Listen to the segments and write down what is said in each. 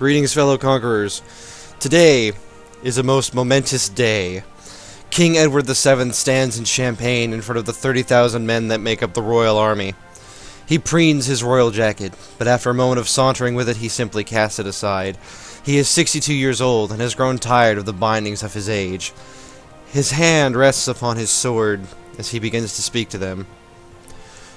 Greetings, fellow conquerors. Today is a most momentous day. King Edward VII stands in Champagne in front of the 30,000 men that make up the royal army. He preens his royal jacket, but after a moment of sauntering with it, he simply casts it aside. He is 62 years old and has grown tired of the bindings of his age. His hand rests upon his sword as he begins to speak to them.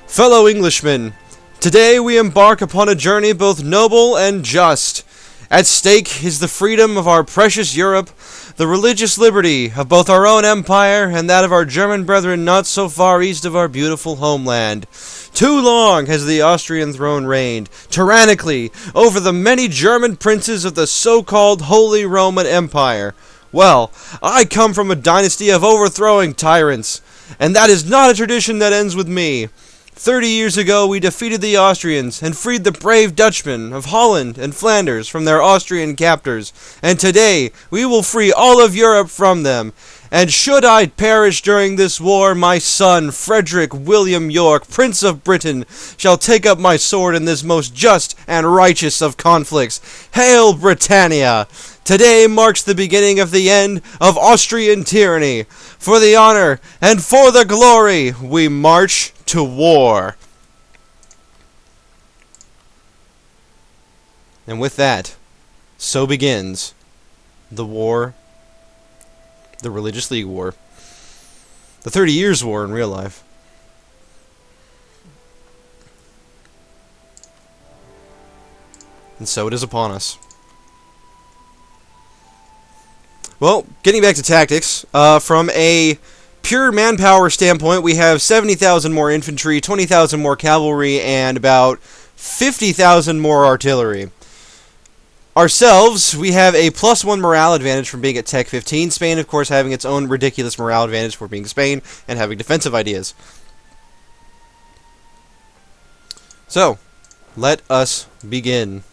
Fellow Englishmen, today we embark upon a journey both noble and just. At stake is the freedom of our precious Europe, the religious liberty of both our own empire and that of our German brethren not so far east of our beautiful homeland. Too long has the Austrian throne reigned, tyrannically, over the many German princes of the so-called Holy Roman Empire. Well, I come from a dynasty of overthrowing tyrants, and that is not a tradition that ends with me. 30 years ago, we defeated the Austrians and freed the brave Dutchmen of Holland and Flanders from their Austrian captors, and today we will free all of Europe from them. And should I perish during this war, my son, Frederick William York, Prince of Britain, shall take up my sword in this most just and righteous of conflicts. Hail Britannia! Today marks the beginning of the end of Austrian tyranny. For the honor and for the glory, we march to war. And with that, so begins the war, the Religious League War, the 30 Years' War in real life. And so it is upon us. Well, getting back to tactics, from a pure manpower standpoint, we have 70,000 more infantry, 20,000 more cavalry, and about 50,000 more artillery. Ourselves, we have a +1 morale advantage from being at Tech 15. Spain, of course, having its own ridiculous morale advantage for being Spain and having defensive ideas. So, let us begin.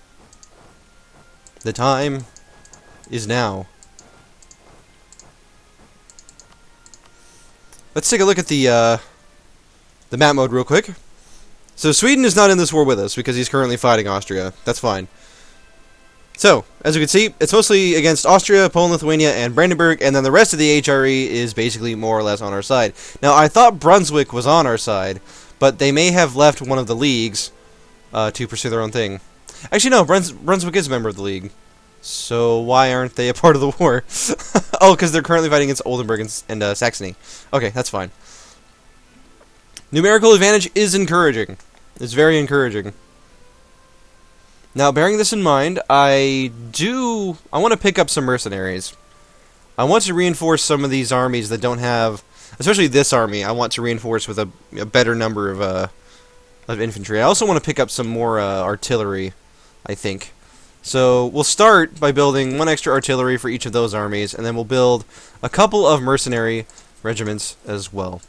The time is now. Let's take a look at the map mode real quick. So Sweden is not in this war with us because he's currently fighting Austria. That's fine. So, as you can see, it's mostly against Austria, Poland, Lithuania, and Brandenburg, and then the rest of the HRE is basically more or less on our side. Now, I thought Brunswick was on our side, but they may have left one of the leagues to pursue their own thing. Actually, no, Brunswick is a member of the league. So why aren't they a part of the war? Oh, because they're currently fighting against Oldenburg and Saxony. Okay, that's fine. Numerical advantage is encouraging. It's very encouraging. Now, bearing this in mind, I want to pick up some mercenaries. I want to reinforce some of these armies that don't have, especially this army, I want to reinforce with a better number of infantry. I also want to pick up some more artillery, I think. So we'll start by building 1 extra artillery for each of those armies, and then we'll build a couple of mercenary regiments as well.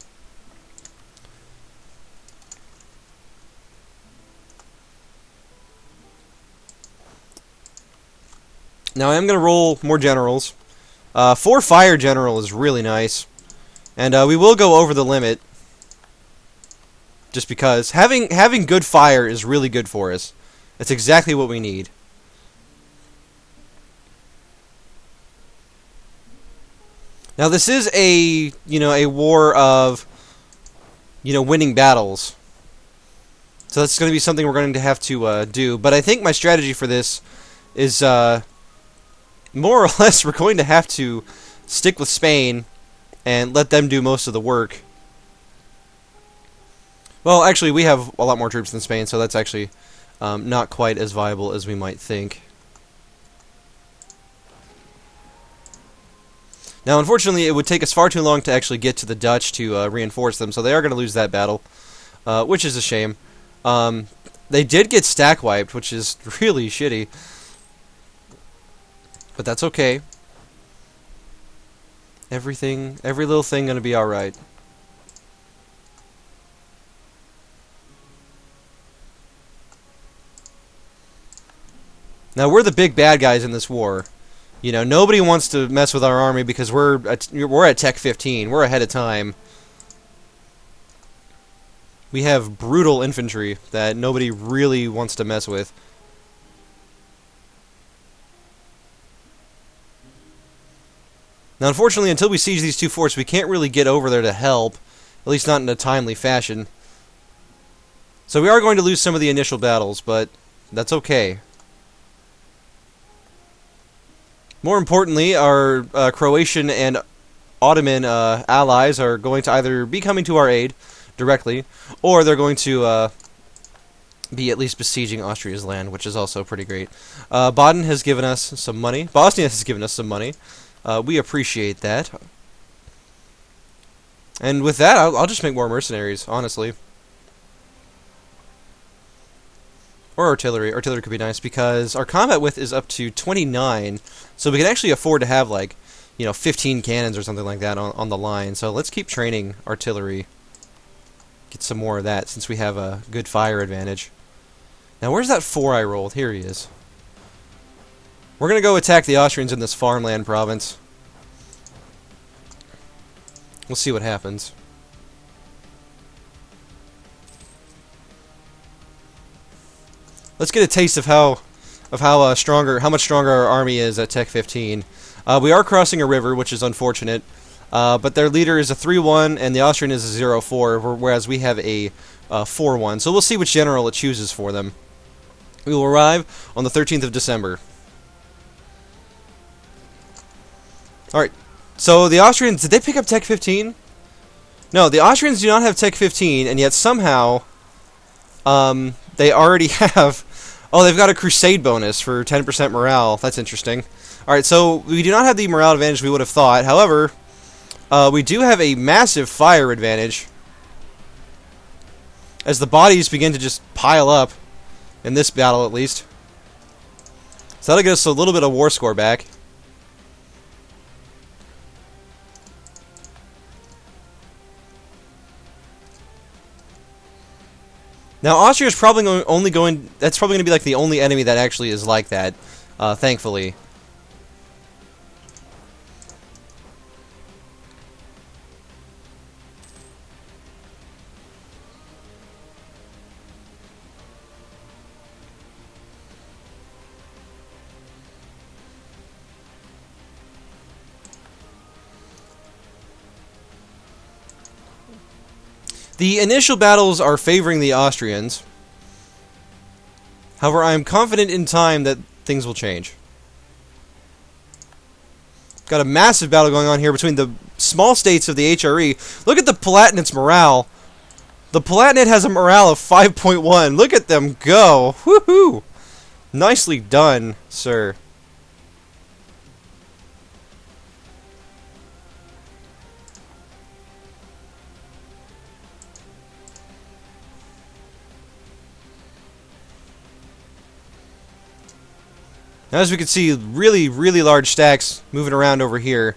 Now I am going to roll more generals. 4 fire general is really nice, and we will go over the limit, just because having good fire is really good for us. It's exactly what we need. Now this is a war of winning battles. So that's going to be something we're going to have to do, but I think my strategy for this is more or less we're going to have to stick with Spain and let them do most of the work. Well, actually we have a lot more troops than Spain, so that's actually not quite as viable as we might think. Now, unfortunately, it would take us far too long to actually get to the Dutch to reinforce them, so they are going to lose that battle, which is a shame. They did get stack wiped, which is really shitty, but that's okay. Every little thing going to be alright. Now, we're the big bad guys in this war. Nobody wants to mess with our army because we're at Tech 15. We're ahead of time. We have brutal infantry that nobody really wants to mess with. Now, unfortunately, until we siege these two forts, we can't really get over there to help, at least not in a timely fashion. So we are going to lose some of the initial battles, but that's okay. More importantly, our Croatian and Ottoman allies are going to either be coming to our aid directly, or they're going to be at least besieging Austria's land, which is also pretty great. Baden has given us some money. Bosnia has given us some money. We appreciate that. And with that, I'll just make more mercenaries, honestly. Or artillery. Artillery could be nice, because our combat width is up to 29, so we can actually afford to have, like, 15 cannons or something like that on the line. So let's keep training artillery. Get some more of that, since we have a good fire advantage. Now, where's that 4 I rolled? Here he is. We're going to go attack the Austrians in this farmland province. We'll see what happens. Let's get a taste of how much stronger our army is at Tech 15. We are crossing a river, which is unfortunate. But their leader is a 3-1, and the Austrian is a 0-4, whereas we have a 4-1. So we'll see which general it chooses for them. We will arrive on the 13th of December. Alright, so the Austrians, did they pick up Tech 15? No, the Austrians do not have Tech 15, and yet somehow they already have... Oh, they've got a crusade bonus for 10% morale. That's interesting. Alright, so we do not have the morale advantage we would have thought. However, we do have a massive fire advantage, as the bodies begin to just pile up, in this battle at least. So that'll get us a little bit of war score back. Now, Austria is probably that's probably going to be like the only enemy that actually is like that, thankfully. The initial battles are favoring the Austrians. However, I am confident in time that things will change. Got a massive battle going on here between the small states of the HRE. Look at the Palatinate's morale. The Palatinate has a morale of 5.1. Look at them go. Woohoo! Nicely done, sir. Now, as we can see, really, really large stacks moving around over here.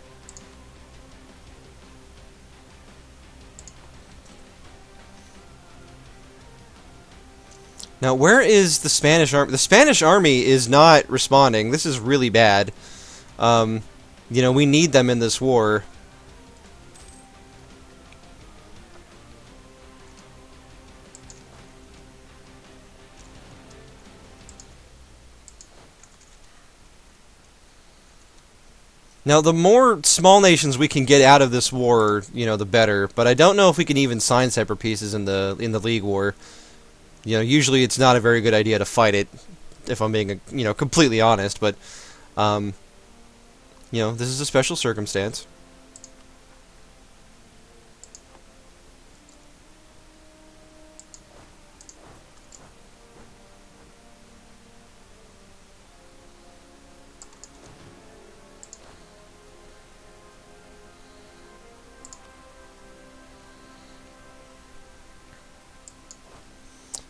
Now, where is the Spanish army? The Spanish army is not responding. This is really bad. You know, we need them in this war. Now, the more small nations we can get out of this war, you know, the better. But I don't know if we can even sign separate pieces in the League War. You know, usually it's not a very good idea to fight it, if I'm being, you know, completely honest. But, you know, this is a special circumstance.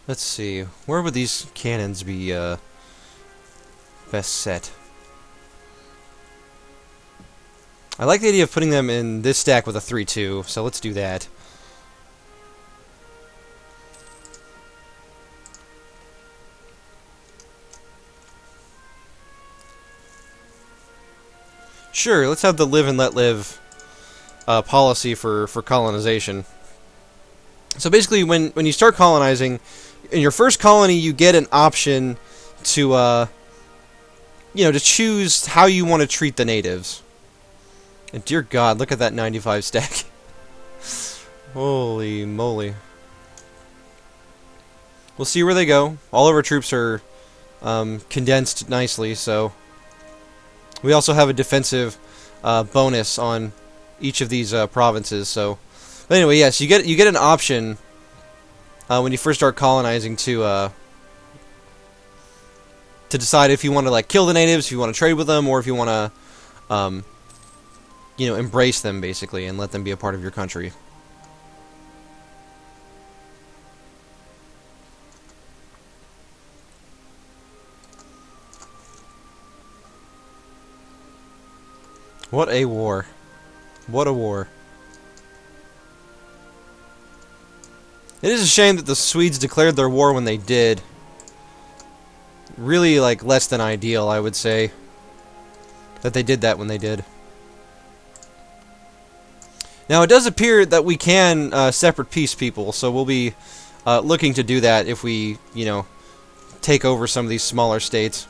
Let's see, where would these cannons be best set? I like the idea of putting them in this stack with a 3-2, so let's do that. Sure, let's have the live and let live policy for colonization. So basically, when you start colonizing, in your first colony, you get an option to, you know, to choose how you want to treat the natives. And dear God, look at that 95 stack. Holy moly. We'll see where they go. All of our troops are condensed nicely, so we also have a defensive bonus on each of these provinces. So, but anyway, yes, you get an option when you first start colonizing to decide if you want to like kill the natives, if you want to trade with them, or if you want to you know, embrace them basically and let them be a part of your country. What a war. What a war. It is a shame that the Swedes declared their war when they did. Really, like, less than ideal, I would say. That they did that when they did. Now, it does appear that we can separate peace people, so we'll be looking to do that if we, you know, take over some of these smaller states.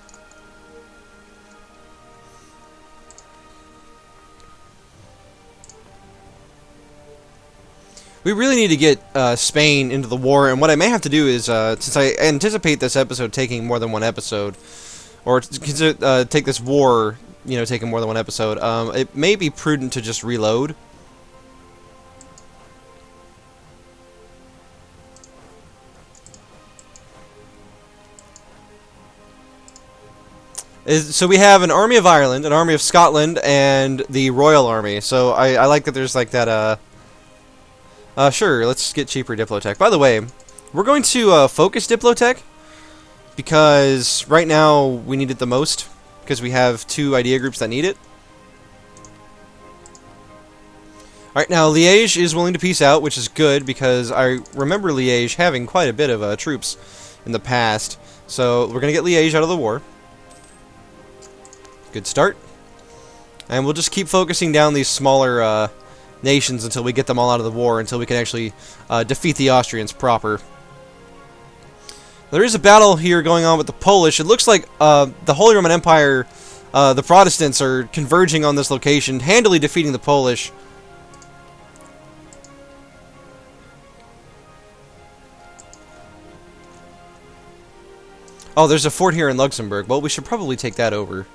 We really need to get Spain into the war, and what I may have to do is, since I anticipate this episode taking more than one episode, or take this war, you know, taking more than one episode, it may be prudent to just reload. So we have an army of Ireland, an army of Scotland, and the Royal Army. So I like that there's like that, sure, let's get cheaper Diplotech. By the way, we're going to focus Diplotech because right now we need it the most because we have 2 idea groups that need it. Alright, now Liège is willing to peace out, which is good because I remember Liège having quite a bit of troops in the past. So we're going to get Liège out of the war. Good start. And we'll just keep focusing down these smaller nations until we get them all out of the war, until we can actually defeat the Austrians proper. There is a battle here going on with the Polish. It looks like the Holy Roman Empire, the Protestants, are converging on this location, handily defeating the Polish. Oh, there's a fort here in Luxembourg. Well, we should probably take that over,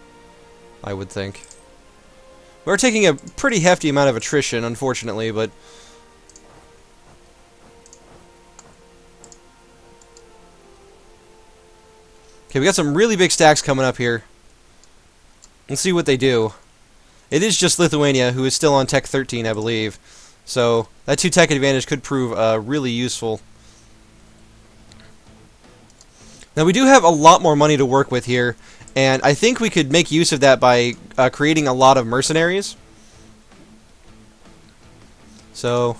I would think. We're taking a pretty hefty amount of attrition, unfortunately, but... Okay, we got some really big stacks coming up here. Let's see what they do. It is just Lithuania, who is still on Tech 13, I believe. So, that 2 tech advantage could prove really useful. Now, we do have a lot more money to work with here. And I think we could make use of that by creating a lot of mercenaries. So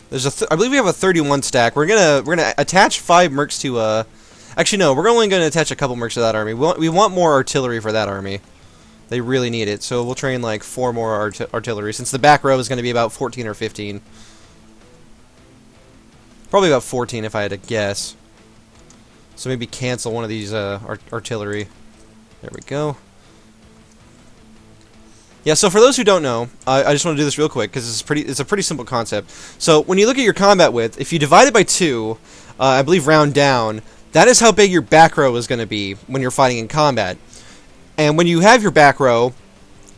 there's I believe we have a 31 stack. We're gonna attach 5 mercs to actually no, we're only gonna attach a couple mercs to that army. We want more artillery for that army. They really need it. So we'll train like 4 more artillery, since the back row is going to be about 14 or 15. Probably about 14 if I had to guess. So maybe cancel one of these artillery. There we go. Yeah, so for those who don't know, I just want to do this real quick because it's a pretty simple concept. So when you look at your combat width, if you divide it by 2, I believe round down, that is how big your back row is going to be when you're fighting in combat. And when you have your back row,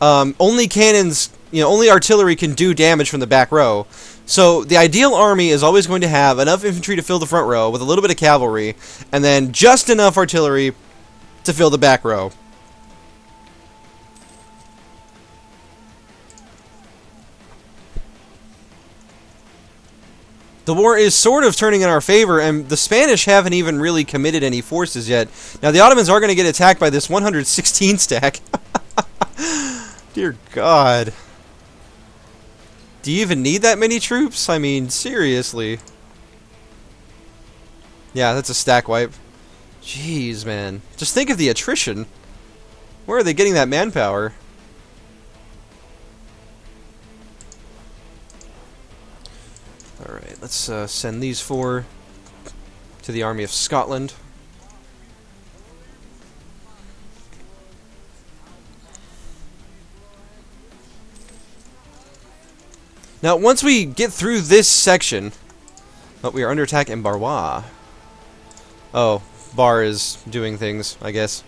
only cannons, only artillery can do damage from the back row. So the ideal army is always going to have enough infantry to fill the front row with a little bit of cavalry, and then just enough artillery to fill the back row. The war is sort of turning in our favor, and the Spanish haven't even really committed any forces yet. Now, the Ottomans are going to get attacked by this 116 stack. Dear God. Do you even need that many troops? I mean, seriously. Yeah, that's a stack wipe. Jeez, man. Just think of the attrition. Where are they getting that manpower? Alright, let's send these 4 to the Army of Scotland. Now, once we get through this section... Oh, we are under attack in Barwa. Oh, Bar is doing things, I guess.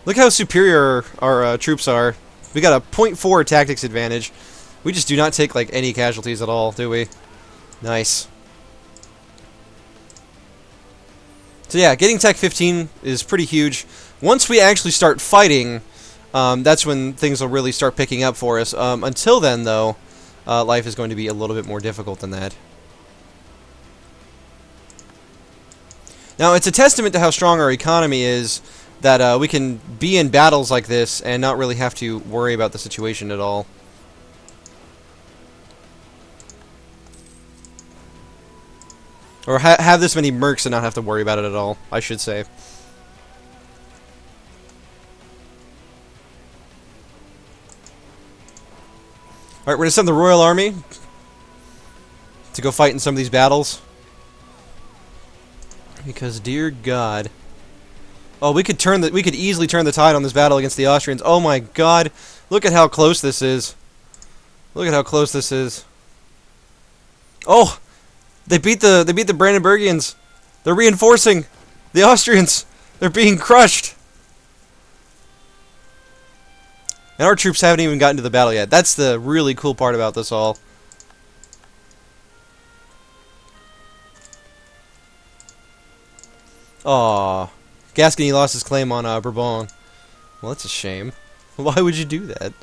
Look how superior our troops are. We got a .4 tactics advantage. We just do not take, like, any casualties at all, do we? Nice. So yeah, getting Tech 15 is pretty huge. Once we actually start fighting, that's when things will really start picking up for us. Until then, though, life is going to be a little bit more difficult than that. Now, it's a testament to how strong our economy is that we can be in battles like this and not really have to worry about the situation at all. Or have this many mercs and not have to worry about it at all, I should say. Alright, we're going to send the Royal Army to go fight in some of these battles. Because, dear God... Oh, we could easily turn the tide on this battle against the Austrians. Oh my God! Look at how close this is. Look at how close this is. Oh! They beat the Brandenburgians. They're reinforcing the Austrians. They're being crushed. And our troops haven't even gotten to the battle yet. That's the really cool part about this all. Aww. Gascony lost his claim on Bourbon. Well, that's a shame. Why would you do that?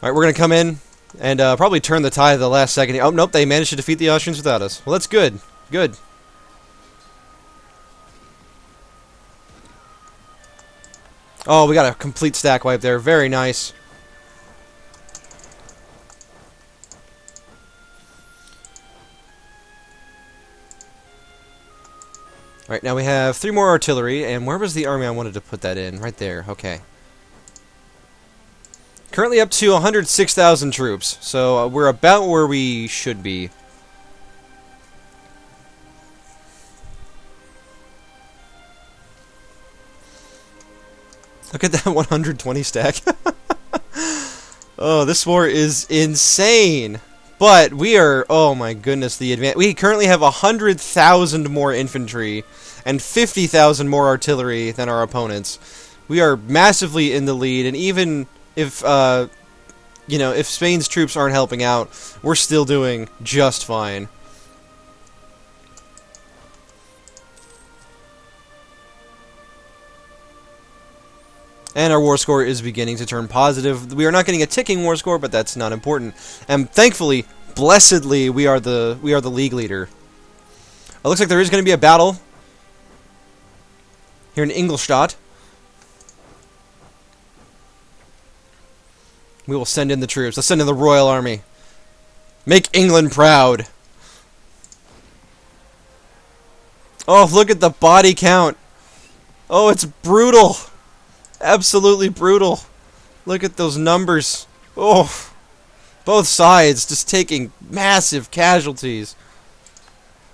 Alright, we're going to come in and probably turn the tide at the last second. Oh, nope, they managed to defeat the Austrians without us. Well, that's good. Good. Oh, we got a complete stack wipe there. Very nice. Alright, now we have 3 more artillery, and where was the army I wanted to put that in? Right there, okay. Currently up to 106,000 troops, so we're about where we should be. Look at that 120 stack. Oh, this war is insane. But we are, oh my goodness, we currently have 100,000 more infantry and 50,000 more artillery than our opponents. We are massively in the lead, and even if, you know, if Spain's troops aren't helping out, we're still doing just fine. And our war score is beginning to turn positive. We are not getting a ticking war score, but that's not important. And thankfully, blessedly, we are the league leader. It looks like there is going to be a battle here in Ingolstadt. We will send in the troops. Let's send in the Royal Army. Make England proud. Oh, look at the body count. Oh, it's brutal. Absolutely brutal. Look at those numbers. Oh, both sides just taking massive casualties.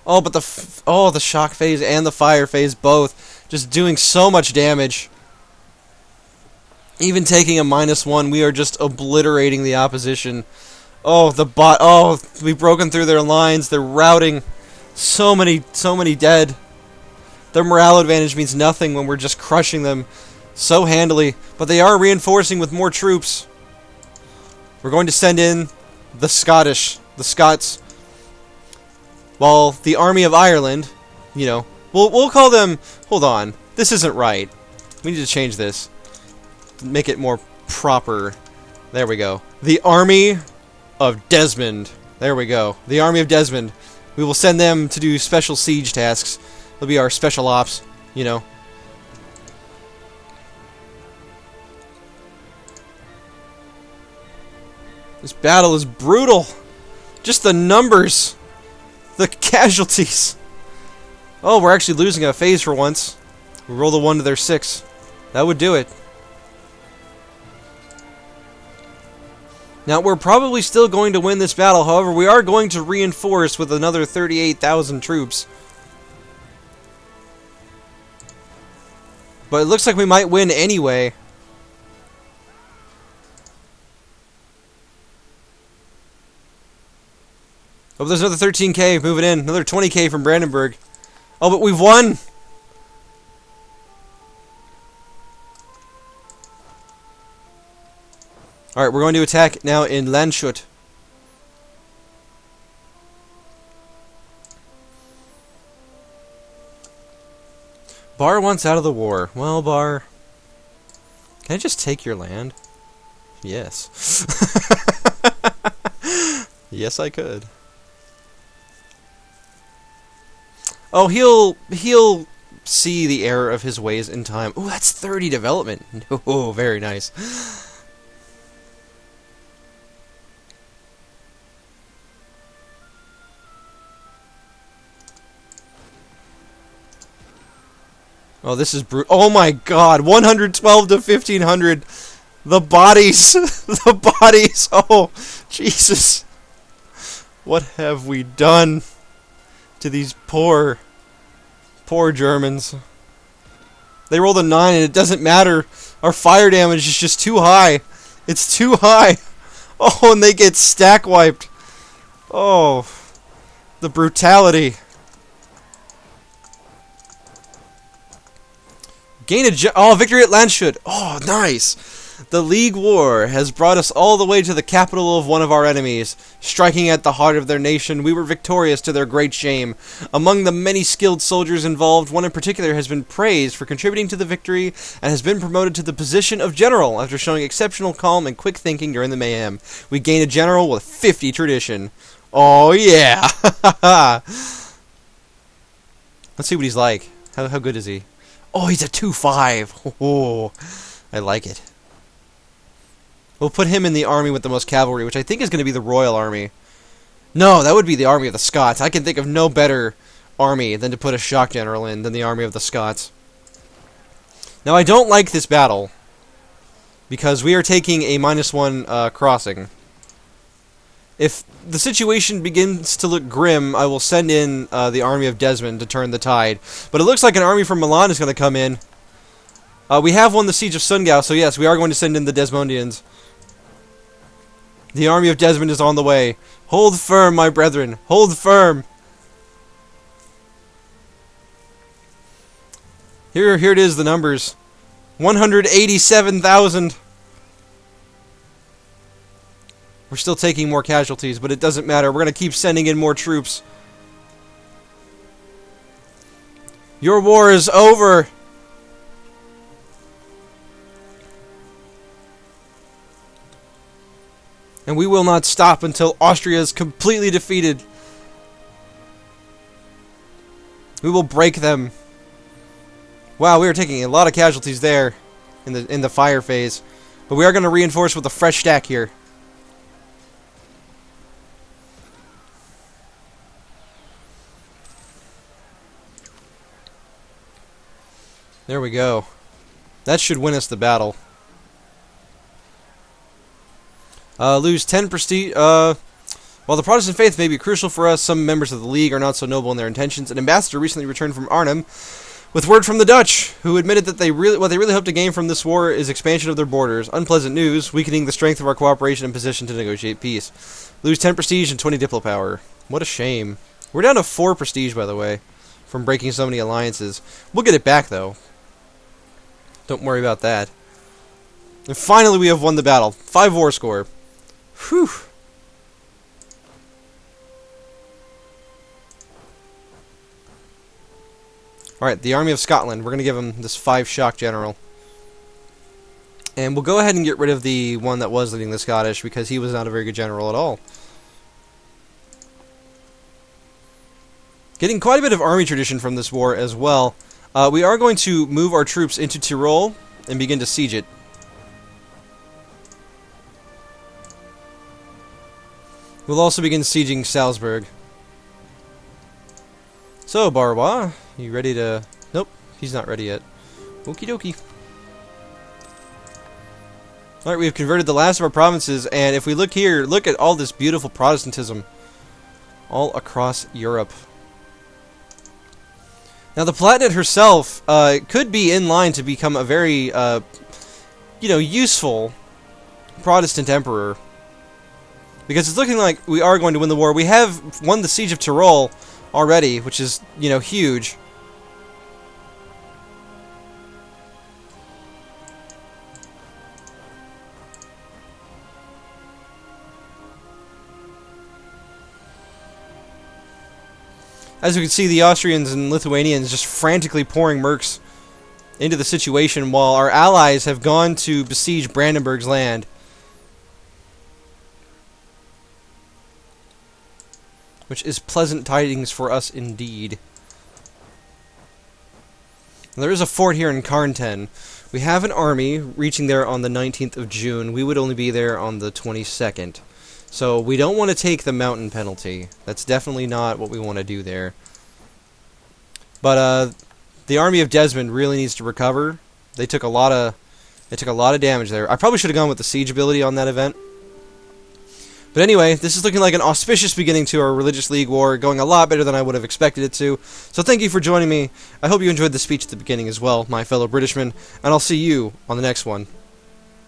Oh, but the shock phase and the fire phase both just doing so much damage. Even taking a -1, we are just obliterating the opposition. Oh, oh, we've broken through their lines. They're routing. So many dead. Their morale advantage means nothing when we're just crushing them so handily, but they are reinforcing with more troops. We're going to send in the Scots, while the Army of Ireland, you know, we'll call them, hold on, this isn't right. We need to change this. Make it more proper. There we go. The Army of Desmond. There we go. The Army of Desmond. We will send them to do special siege tasks. They'll be our special ops, you know. This battle is brutal. Just the numbers. The casualties. Oh, we're actually losing a phase for once. We roll the 1 to their 6. That would do it. Now, we're probably still going to win this battle. However, we are going to reinforce with another 38,000 troops. But it looks like we might win anyway. Oh, there's another 13k moving in. Another 20k from Brandenburg. Oh, but we've won! Alright, we're going to attack now in Landshut. Bar wants out of the war. Well, Bar, can I just take your land? Yes. Yes, I could. Oh, he'll see the error of his ways in time. Oh, that's 30 development. Oh, very nice. Oh, this is brutal. Oh my god, 112 to 1500. The bodies. The bodies. Oh, Jesus. What have we done to these poor Germans? They rolled a 9 and it doesn't matter. Our fire damage is just too high. It's too high. Oh, and they get stack wiped. Oh, the brutality. Gain a victory at Landshut. Oh, nice. The League War has brought us all the way to the capital of one of our enemies. Striking at the heart of their nation, we were victorious to their great shame. Among the many skilled soldiers involved, one in particular has been praised for contributing to the victory and has been promoted to the position of general after showing exceptional calm and quick thinking during the mayhem. We gain a general with 50 tradition. Oh, yeah. Let's see what he's like. How good is he? Oh, he's a 2-5. Oh, I like it. We'll put him in the army with the most cavalry, which I think is going to be the Royal Army. No, that would be the army of the Scots. I can think of no better army than to put a shock general in than the army of the Scots. Now, I don't like this battle because we are taking a -1 crossing. If the situation begins to look grim, I will send in the army of Desmond to turn the tide. But it looks like an army from Milan is going to come in. We have won the siege of Sundgau, so yes, we are going to send in the Desmondians. The army of Desmond is on the way. Hold firm, my brethren. Hold firm. Here it is, the numbers. 187,000. We're still taking more casualties, but it doesn't matter. We're going to keep sending in more troops. Your war is over. And we will not stop until Austria is completely defeated. We will break them. Wow, we are taking a lot of casualties there in the fire phase. But we are going to reinforce with a fresh stack here. There we go. That should win us the battle. Lose 10 prestige. While the Protestant faith may be crucial for us, some members of the League are not so noble in their intentions. An ambassador recently returned from Arnhem with word from the Dutch, who admitted that what they really hope to gain from this war is expansion of their borders. Unpleasant news, weakening the strength of our cooperation and position to negotiate peace. Lose 10 prestige and 20 diplo power. What a shame. We're down to 4 prestige, by the way, from breaking so many alliances. We'll get it back, though. Don't worry about that. And finally, we have won the battle. 5 war score. Whew. Alright, the Army of Scotland. We're going to give him this 5 shock general. And we'll go ahead and get rid of the one that was leading the Scottish, because he was not a very good general at all. Getting quite a bit of army tradition from this war as well. We are going to move our troops into Tyrol and begin to siege it. We'll also begin sieging Salzburg. So, Barrois, you ready to... Nope, he's not ready yet. Okie dokie. Alright, we've converted the last of our provinces, and if we look here, look at all this beautiful Protestantism all across Europe. Now, the Palatinate herself could be in line to become a very, useful Protestant emperor. Because it's looking like we are going to win the war. We have won the Siege of Tyrol already, which is, you know, huge. As you can see, the Austrians and Lithuanians just frantically pouring mercs into the situation while our allies have gone to besiege Brandenburg's land. Which is pleasant tidings for us indeed. There is a fort here in Carnten. We have an army reaching there on the 19th of June. We would only be there on the 22nd. So we don't want to take the mountain penalty. That's definitely not what we want to do there. But the army of Desmond really needs to recover. They took a lot of damage there. I probably should have gone with the siege ability on that event. But anyway, this is looking like an auspicious beginning to our Religious League war, going a lot better than I would have expected it to. So thank you for joining me. I hope you enjoyed the speech at the beginning as well, my fellow Britishmen, and I'll see you on the next one.